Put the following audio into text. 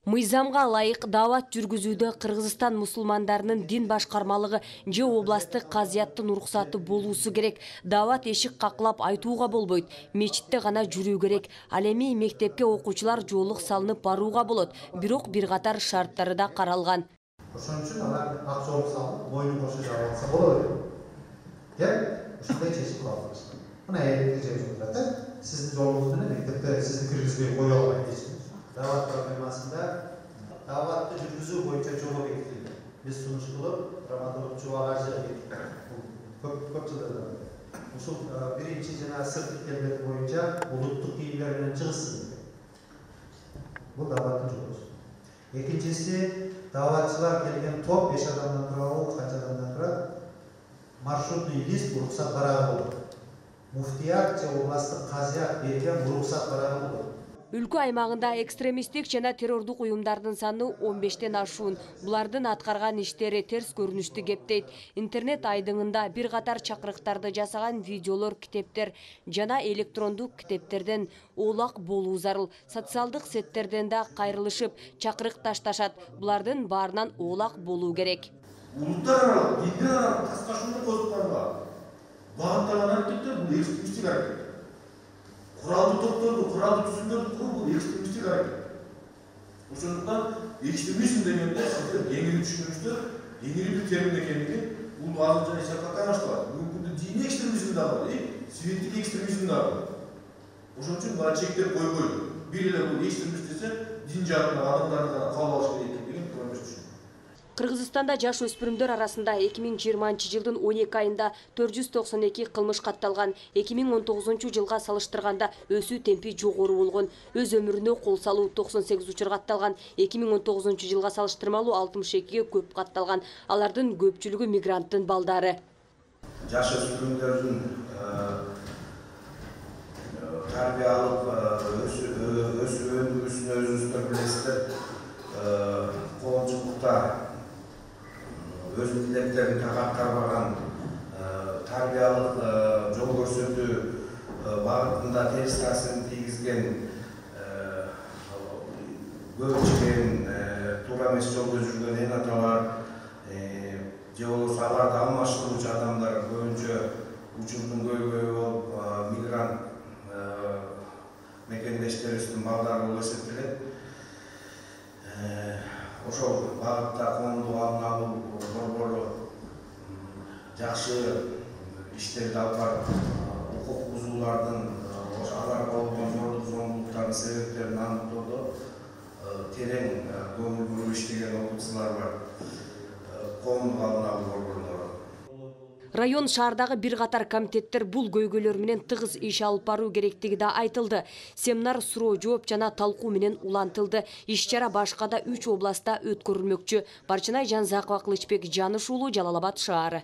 Мыйзамга ылайык даават жүргүзүүдө Кыргызстан мусулмандарынын дин башкармалыгы же областтык казыяттын уруксаты болуусу керек. Даават эшик каклап айтууга болбойт. Мечитте гана жүрүү керек. Ал эми мектепке окуучулар жоолук салынып барууга болот. Бирок бир катар шарттары да каралган. Ошон үчүн алар ак жоолук салып, моюнун кошо жаап алса болот деп ушундай чечим кабыл кылышкан. Мына элдик жер сиздин жолуңуз менен мектепте сизди киргизбей кое албайт дейсиз. Даават проблемасында дааватты жүргүзүү боюнча жобо бекитилди. Биз сунуш кылып, драматург Чубак Ажы көп жылдардан ушул биринчи жана сырттык келбети боюнча улуттук кийимдер менен чыгышсын. Бул дааваттын жобосу. Экинчиси, дааватчылар келген топ 5 адамдан турабы, канча адамдан турат, маршрутный лист уруксат барагы болот. Муфтият же областтык казыят берген уруксат барагы болот. Өлкө аймагында экстремисттик жана террордук уюмдардын саны 15тен ашуун. Булардын аткарган иштери терс көрүнүштү кептейт. Интернет айдыңында бир катар чакырыктарды жасаган видеолор, китептер жана электрондук китептерден оолак болуу зарыл. Социалдык сеттерден да кайрылышып, чакырык ташташат. Булардын баарынан оолак болуу керек. Улуттар аралык, диндер аралык таскашууну козгоганга багытталган аракеттер бул экстремисттик аракет. Kurallı toplardı, kurallı tüzümlerdi kurу bu ekstremistik hareket. Ошондуктан экстремизм дегенде сиздер еңири түшүнүңүздөр, еңири бир термин экендиги, бул азырынча исакка каңашталат. Бүгүнкү күндө диний экстремизм да бар, светтик экстремизм да бар. Ошон үчүн бара чектер койбойт. Бир эле бул экстремист десе, дин жагында адамдарды гана кабыл алыш керек деген көрүнүш түшүн. Кыргызстанда жаш өспүрүмдөр арасында 2020 жылдын 12 айында 492 кылмыш катталган. 2019 жылга салыштырганда өсүү темпи жогору болгон. Өз өмүрүнө кол салуу 98 учур катталган. 2019 жылга салыштырмалуу 62 көп катталган. Алардын көпчүлүгү мигранттын балдары. Жаш өспүрүмдөрдүн тарбиялык өсүүнүн өзүңүздөр билесиздер, коомчулукта өз милдеттерин так аткарбаган, тарбиялык жол көрсөтүү багытында терс таасирин тийгизген, көбүчүген туура эмес жолдо жүргөн эн аталар же болбосо аларды алмаштыруучу адамдар көбүнчө учурдун көйгөйү болуп мигрант мекендештерибиздин балдары болуп эсептелет. Ошол багытта коомдук алдын алуу борбору жакшы иштерди алып барып, укук бузуулардын, аларга болгон зордук зомбулуктардын себептерин аныктоодо терең көңүл буруп иштеген окуучулар бар. Коомдук алдын алуу борборуна. Район шаардагы бир катар комитеттер бул көйгөйлөр менен тыгыз иш алып баруу керектиги да айтылды. Семинар, суроо жооп жана талкуу менен улантылды. Иш-чара башка да 3 областта өткөрүлмөкчү. Барчынай Жанзакова, Кылычбек Жаныш уулу, Жалал Абад шаары.